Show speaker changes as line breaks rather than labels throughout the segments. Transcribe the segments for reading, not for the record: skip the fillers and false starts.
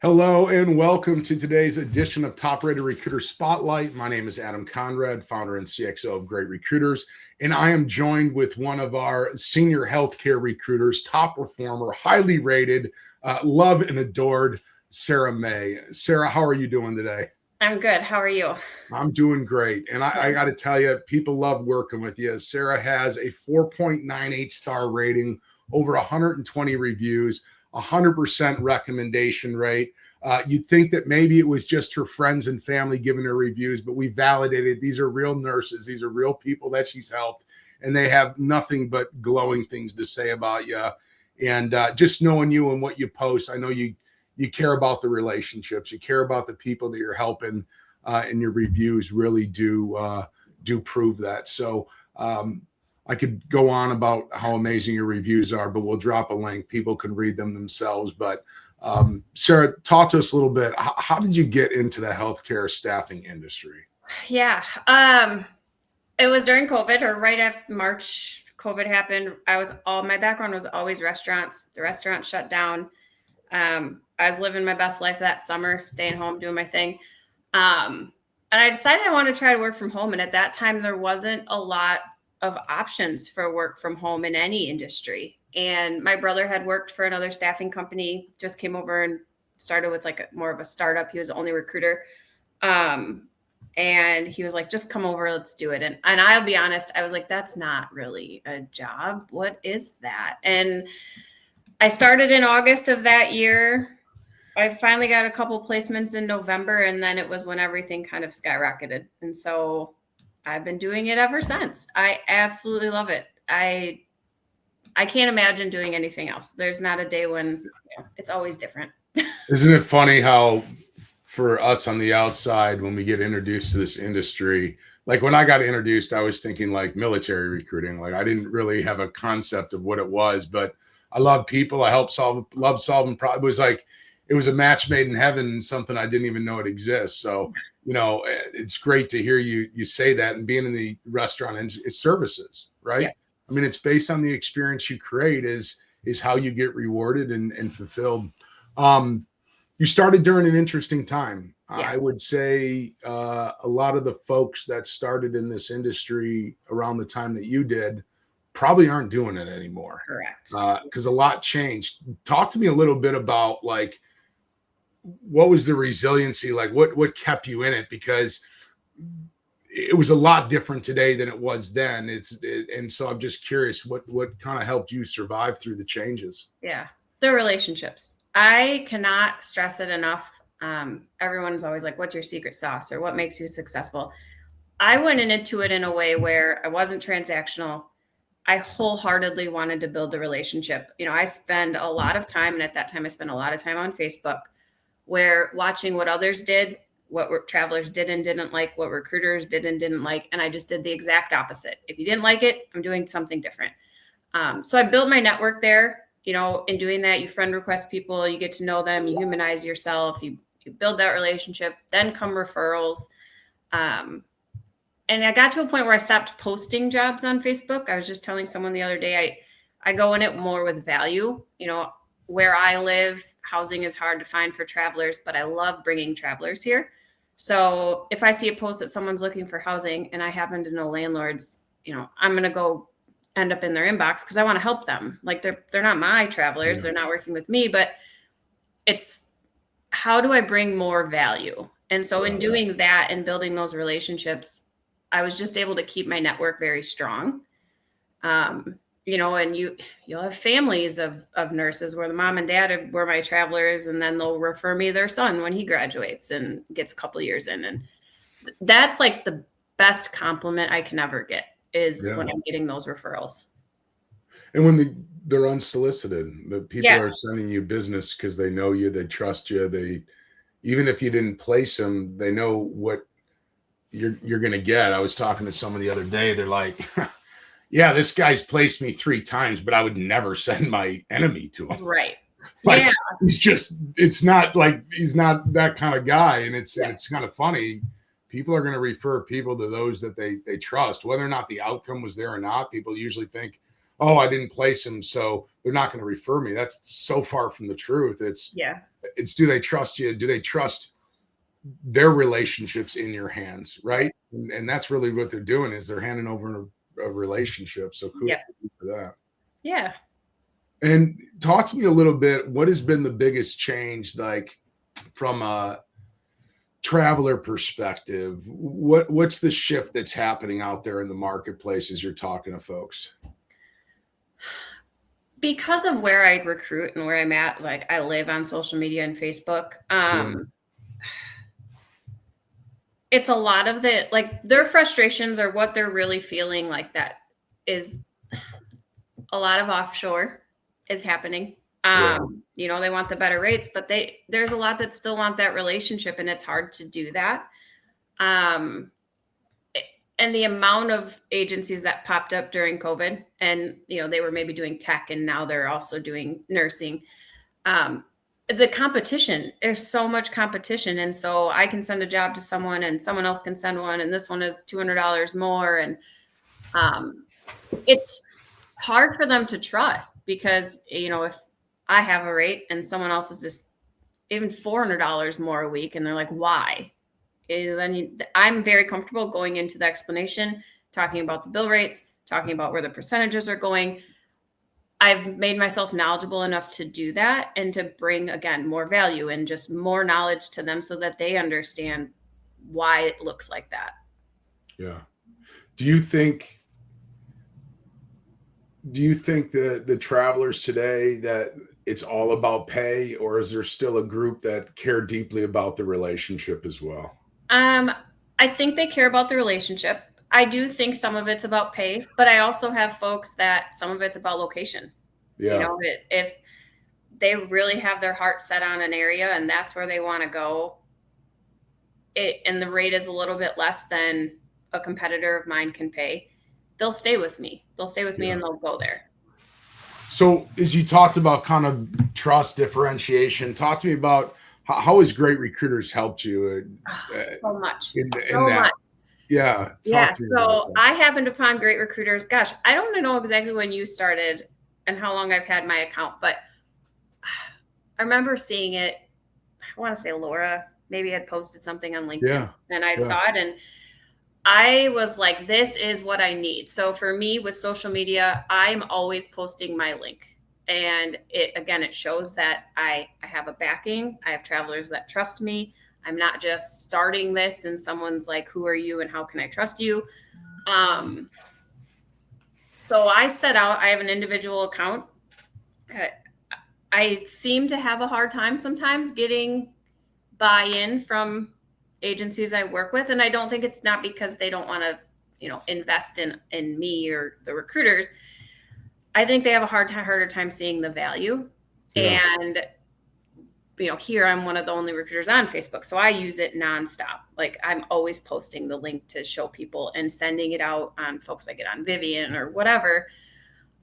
Hello and welcome to today's edition of Top Rated Recruiter Spotlight. My name is Adam Conrad, founder and CXO of Great Recruiters, and I am joined with one of our senior healthcare recruiters, top performer, highly rated, loved and adored, Sarah May. Sarah, how are you doing today?
I'm good. How are you?
I'm doing great. And I got to tell you, people love working with you. Sarah has a 4.98 star rating, over 120 reviews, 100% recommendation rate. You'd think that maybe it was just her friends and family giving her reviews, but we validated these are real nurses. These are real people that she's helped, and they have nothing but glowing things to say about you. And just knowing you and what you post, I know you care about the relationships, you care about the people that you're helping, and your reviews really do prove that. So I could go on about how amazing your reviews are, but we'll drop a link. People can read them themselves. But Sarah, talk to us a little bit. How did you get into the healthcare staffing industry?
Yeah. It was during COVID, or right after March, COVID happened. My background was always restaurants. The restaurant shut down. I was living my best life that summer, staying home, doing my thing. And I decided I wanted to try to work from home. And at that time, there wasn't a lot of options for work from home in any industry. And my brother had worked for another staffing company, just came over and started with more of a startup. He was the only recruiter. And he was like, just come over, let's do it. And I'll be honest, I was like, that's not really a job. What is that? And I started in August of that year. I finally got a couple placements in November, and then it was when everything kind of skyrocketed. And so I've been doing it ever since. I absolutely love it. I can't imagine doing anything else. There's not a day when it's always different.
Isn't it funny how for us on the outside, when we get introduced to this industry, like when I got introduced, I was thinking like military recruiting. Like I didn't really have a concept of what it was, but I love people. I love solving problems. It was a match made in heaven, something I didn't even know it exists. So, it's great to hear you say that, and being in the restaurant and it's services, right? Yeah. I mean, it's based on the experience you create is how you get rewarded and fulfilled. You started during an interesting time. Yeah. I would say a lot of the folks that started in this industry around the time that you did probably aren't doing it anymore.
Correct.
Because a lot changed. Talk to me a little bit about what was the resiliency like? What kept you in it? Because it was a lot different today than it was then. And so I'm just curious, what kind of helped you survive through the changes?
Yeah, the relationships. I cannot stress it enough. Everyone's always like, what's your secret sauce or what makes you successful? I went into it in a way where I wasn't transactional. I wholeheartedly wanted to build a relationship. I spend a lot of time, and at that time I spent a lot of time on Facebook, where watching what others did, what travelers did and didn't like, what recruiters did and didn't like. And I just did the exact opposite. If you didn't like it, I'm doing something different. So I built my network there. In doing that, you friend request people, you get to know them, you humanize yourself, you build that relationship, then come referrals. And I got to a point where I stopped posting jobs on Facebook. I was just telling someone the other day, I go in it more with value. Where I live, housing is hard to find for travelers, but I love bringing travelers here. So if I see a post that someone's looking for housing and I happen to know landlords, I'm going to go end up in their inbox because I want to help them. Like they're not my travelers. They're not working with me, but it's how do I bring more value? And so in doing that and building those relationships, I was just able to keep my network very strong. And you'll have families of nurses where the mom and dad were my travelers, and then they'll refer me their son when he graduates and gets a couple years in. And that's like the best compliment I can ever get is when I'm getting those referrals.
And when they're unsolicited, the people are sending you business because they know you, they trust you. Even if you didn't place them, they know what you're going to get. I was talking to someone the other day. They're like, yeah, this guy's placed me 3 times, but I would never send my enemy to him.
Right.
It's not like he's not that kind of guy. And it's kind of funny. People are going to refer people to those that they trust, whether or not the outcome was there or not. People usually think, oh, I didn't place him, so they're not going to refer me. That's so far from the truth.
Yeah.
It's do they trust you? Do they trust their relationships in your hands, right? And that's really what they're doing is they're handing over a relationship. So kudos
Yeah.
for that.
Yeah.
And talk to me a little bit. What has been the biggest change, like from a traveler perspective? What's the shift that's happening out there in the marketplace as you're talking to folks?
Because of where I recruit and where I'm at, like I live on social media and Facebook.
Yeah.
It's a lot of the like their frustrations are what they're really feeling like that is a lot of offshore is happening.
Yeah.
You know, they want the better rates, but there's a lot that still want that relationship and it's hard to do that. And the amount of agencies that popped up during COVID and, you know, they were maybe doing tech and now they're also doing nursing. The competition, there's so much competition. And so I can send a job to someone and someone else can send one and this one is $200 more. And it's hard for them to trust because, you know, if I have a rate and someone else is just even $400 more a week and they're like, why? And then I'm very comfortable going into the explanation, talking about the bill rates, talking about where the percentages are going. I've made myself knowledgeable enough to do that and to bring, again, more value and just more knowledge to them so that they understand why it looks like that.
Yeah. Do you think the travelers today that it's all about pay, or is there still a group that care deeply about the relationship as well?
I think they care about the relationship. I do think some of it's about pay, but I also have folks that some of it's about location.
Yeah.
You know, if they really have their heart set on an area and that's where they want to go, and the rate is a little bit less than a competitor of mine can pay, they'll stay with me. They'll stay with me and they'll go there.
So as you talked about kind of trust differentiation, talk to me about how has Great Recruiters helped you?
So much.
In
So
that.
much.
Yeah.
Yeah. So I happened upon Great Recruiters. Gosh, I don't know exactly when you started and how long I've had my account, but I remember seeing it. I want to say Laura maybe had posted something on LinkedIn and I saw it and I was like, this is what I need. So for me with social media, I'm always posting my link. And it shows that I have a backing. I have travelers that trust me. I'm not just starting this and someone's like, who are you and how can I trust you? So I set out, I have an individual account. I seem to have a hard time sometimes getting buy-in from agencies I work with. And I don't think it's not because they don't want to, you know, invest in me or the recruiters. I think they have a harder time seeing the value. Yeah. And, you know, here I'm one of the only recruiters on Facebook. So I use it nonstop. Like I'm always posting the link to show people and sending it out on folks I get on Vivian or whatever.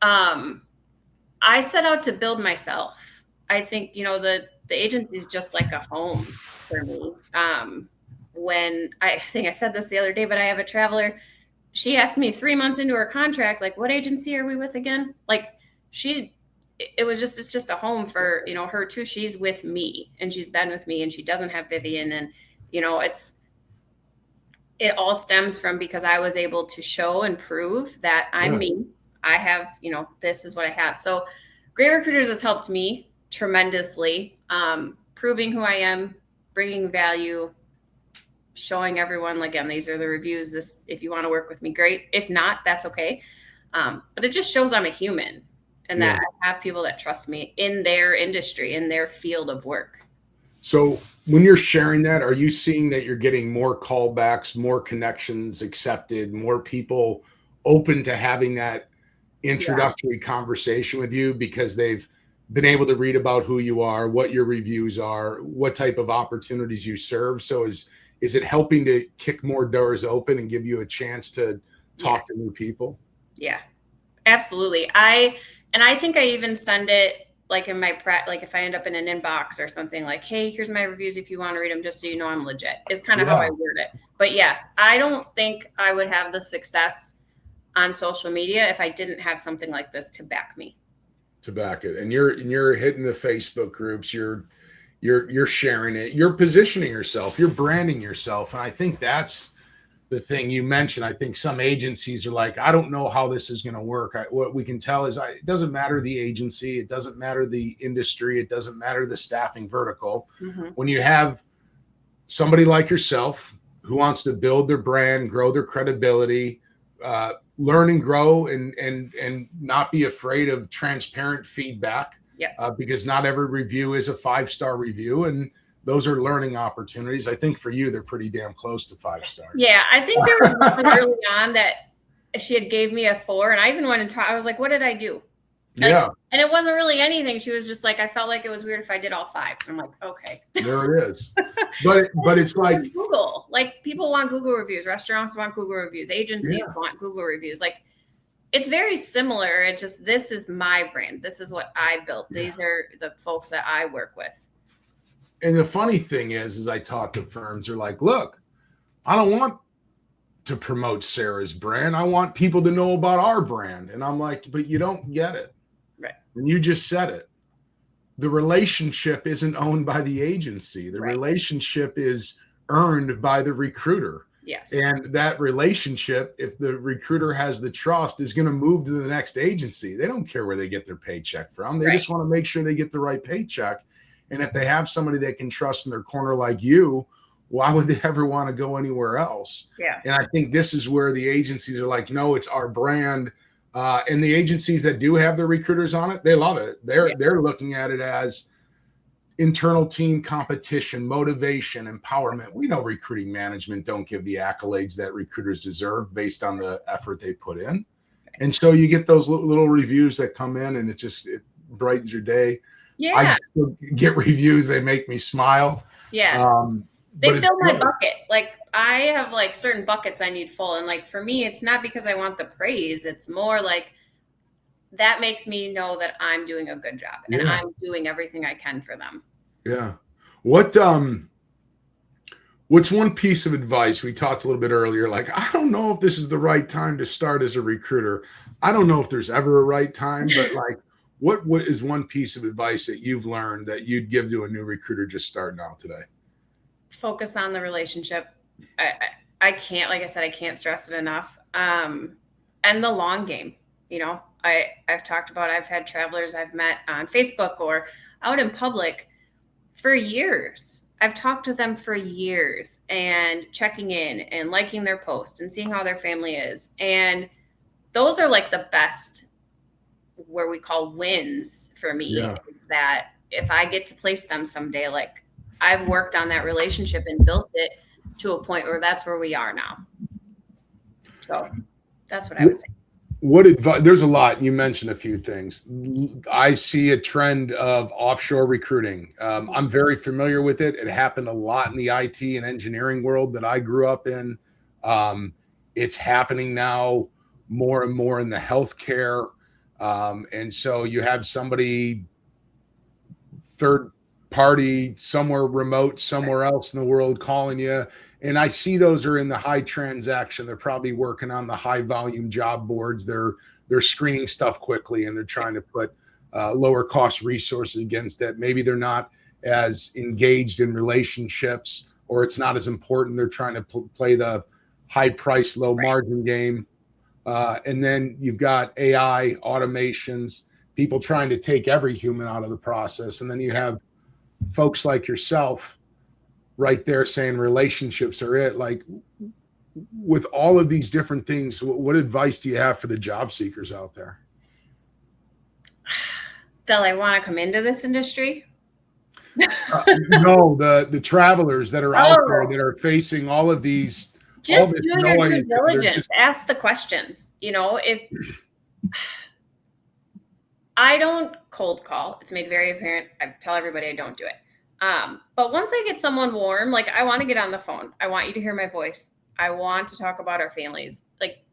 I set out to build myself. I think, you know, the agency is just like a home for me. When I think I said this the other day, but I have a traveler, she asked me 3 months into her contract, like, what agency are we with again? Like it's just a home for, you know, her too. She's with me and she's been with me and she doesn't have Vivian. And, you know, it all stems from because I was able to show and prove that I'm me. I have, you know, this is what I have. So Great Recruiters has helped me tremendously, proving who I am, bringing value, showing everyone, again, these are the reviews. This, if you want to work with me, great. If not, that's okay. But it just shows I'm a human and that I have people that trust me in their industry, in their field of work.
So when you're sharing that, are you seeing that you're getting more callbacks, more connections accepted, more people open to having that introductory conversation with you because they've been able to read about who you are, what your reviews are, what type of opportunities you serve? So is it helping to kick more doors open and give you a chance to talk to new people?
Yeah, absolutely. I think I even send it like in my like if I end up in an inbox or something like, hey, here's my reviews if you want to read them, just so you know I'm legit, is kind of how I word it. But yes, I don't think I would have the success on social media if I didn't have something like this to back me.
To back it. And you're hitting the Facebook groups, you're sharing it, you're positioning yourself, you're branding yourself. And I think that's the thing you mentioned. I think some agencies are like, I don't know how this is going to work. What we can tell is it doesn't matter the agency, it doesn't matter the industry, it doesn't matter the staffing vertical.
Mm-hmm.
When you have somebody like yourself who wants to build their brand, grow their credibility, learn and grow, and not be afraid of transparent feedback.
Yeah.
Because not every review is a 5-star review, and those are learning opportunities. I think for you, they're pretty damn close to 5 stars.
Yeah, I think there was one early on that she had gave me a 4, and I even went and I was like, "What did I do?"
Yeah,
and it wasn't really anything. She was just like, I felt like it was weird if I did all 5s. So I'm like, okay,
there it is. But it's like
Google. Like people want Google reviews, restaurants want Google reviews, agencies want Google reviews. Like it's very similar. It just this is my brand. This is what I built. These are the folks that I work with.
And the funny thing is I talk to firms, they're like, look, I don't want to promote Sarah's brand. I want people to know about our brand. And I'm like, but you don't get it.
Right.
And you just said it. The relationship isn't owned by the agency. The relationship is earned by the recruiter.
Yes.
And that relationship, if the recruiter has the trust, is going to move to the next agency. They don't care where they get their paycheck from. They just want to make sure they get the right paycheck. And if they have somebody they can trust in their corner like you, why would they ever want to go anywhere else?
Yeah.
And I think this is where the agencies are like, no, it's our brand. And the agencies that do have their recruiters on it, they love it. They're looking at it as internal team competition, motivation, empowerment. We know recruiting management don't give the accolades that recruiters deserve based on the effort they put in. And so you get those little reviews that come in, and it brightens your day.
Yeah.
I still get reviews. They make me smile.
Yes. They fill my bucket. Like I have like certain buckets I need full. And like for me, it's not because I want the praise. It's more like that makes me know that I'm doing a good job and I'm doing everything I can for them.
Yeah. What's one piece of advice we talked a little bit earlier? Like, I don't know if this is the right time to start as a recruiter. I don't know if there's ever a right time, but like, what is one piece of advice that you've learned that you'd give to a new recruiter just starting out today?
Focus on the relationship. I can't, like I said, I can't stress it enough. And the long game, you know, I've talked about, I've had travelers I've met on Facebook or out in public for years. I've talked with them for years and checking in and liking their posts and seeing how their family is. And those are like the best, where we call wins for me, is that if I get to place them someday, like I've worked on that relationship and built it to a point where that's where we are now. So that's what I would say.
What advice? There's a lot. You mentioned a few things. I see a trend of offshore recruiting. I'm very familiar with it. It happened a lot in the IT and engineering world that I grew up in. It's happening now more and more in the healthcare. And so you have somebody third party somewhere remote, somewhere else in the world calling you. And I see those are in the high transaction. They're probably working on the high volume job boards. They're screening stuff quickly, and they're trying to put lower cost resources against it. Maybe they're not as engaged in relationships, or it's not as important. They're trying to play the high price, low margin game. And then you've got AI, automations, people trying to take every human out of the process. And then you have folks like yourself right there saying relationships are it. Like, with all of these different things, what advice do you have for the job seekers out there?
That I want to come into this industry?
No, the travelers that are out there that are facing all of these.
Just do your due diligence. Ask the questions. You know, if I don't cold call, it's made very apparent. I tell everybody I don't do it. But once I get someone warm, like I want to get on the phone. I want you to hear my voice. I want to talk about our families, like,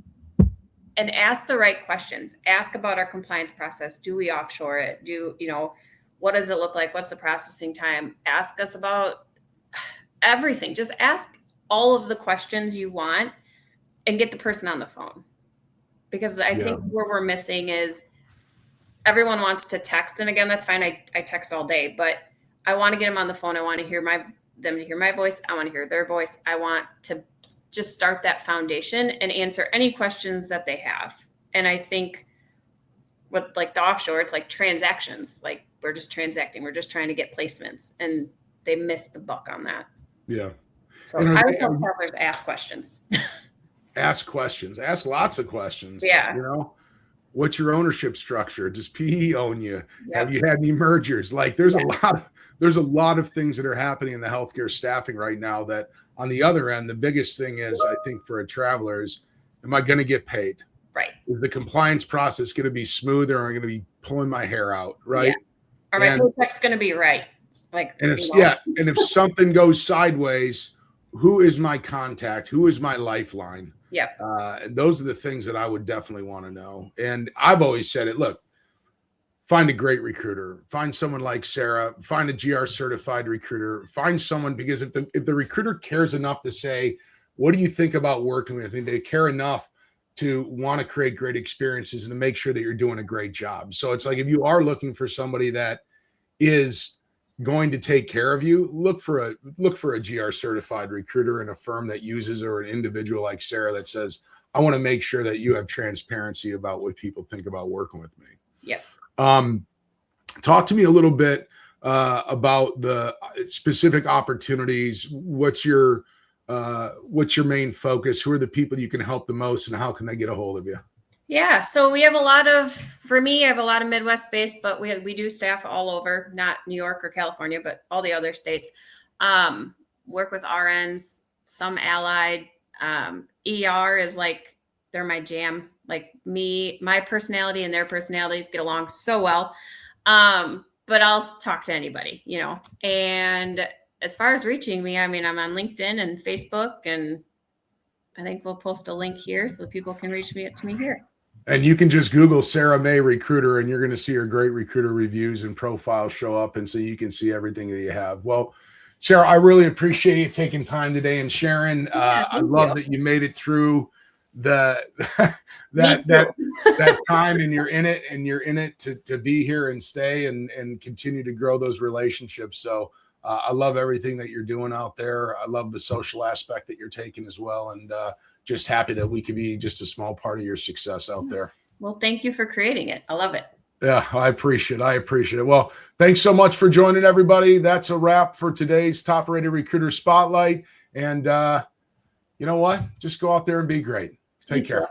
and ask the right questions. Ask about our compliance process. Do we offshore it? What does it look like? What's the processing time? Ask us about everything. Just ask all of the questions you want and get the person on the phone. because I think where we're missing is everyone wants to text. And again, that's fine. I text all day, but I want to get them on the phone. I want to hear them to hear my voice. I want to hear their voice. I want to just start that foundation and answer any questions that they have. And I think with like the offshore, it's like transactions. Like we're just transacting. We're just trying to get placements, and they missed the buck on that.
Yeah.
So I would tell travelers ask questions.
Ask questions. Ask lots of questions.
Yeah.
You know, what's your ownership structure? Does PE own you? Yep. Have you had any mergers? Like there's a lot of things that are happening in the healthcare staffing right now that on the other end, the biggest thing is, I think for a traveler is, am I going to get paid?
Right.
Is the compliance process going to be smooth, or am I going to be pulling my hair out? Right.
Yeah. Are my paycheck's going to be right? Like,
and if something goes sideways, who is my contact? Who is my lifeline?
Yeah.
Those are the things that I would definitely want to know. And I've always said it, look, find a great recruiter, find someone like Sarah, find a GR certified recruiter, find someone, because if the recruiter cares enough to say, what do you think about working with? And they care enough to want to create great experiences and to make sure that you're doing a great job. So it's like, if you are looking for somebody that is going to take care of you, look for a GR certified recruiter in a firm that uses, or an individual like Sarah that says, I want to make sure that you have transparency about what people think about working with me.
Yeah.
Talk to me a little bit about the specific opportunities. What's your main focus? Who are the people you can help the most, and how can they get a hold of you?
Yeah. So we have for me, I have a lot of Midwest based, but we do staff all over, not New York or California, but all the other states. Work with RNs, some allied. ER is like, they're my jam. Like my personality and their personalities get along so well. But I'll talk to anybody, you know. And as far as reaching me, I mean, I'm on LinkedIn and Facebook, and I think we'll post a link here so people can reach me to me here.
And you can just Google Sarah May recruiter, and you're going to see her great recruiter reviews and profiles show up. And so you can see everything that you have. Well, Sarah, I really appreciate you taking time today and sharing. I love that you made it through that time, and you're in it to be here and stay and continue to grow those relationships. So I love everything that you're doing out there. I love the social aspect that you're taking as well. And just happy that we could be just a small part of your success out there.
Well, thank you for creating it. I love it.
Yeah, I appreciate it. Well, thanks so much for joining, everybody. That's a wrap for today's Top Rated Recruiter Spotlight. And you know what? Just go out there and be great. Take care.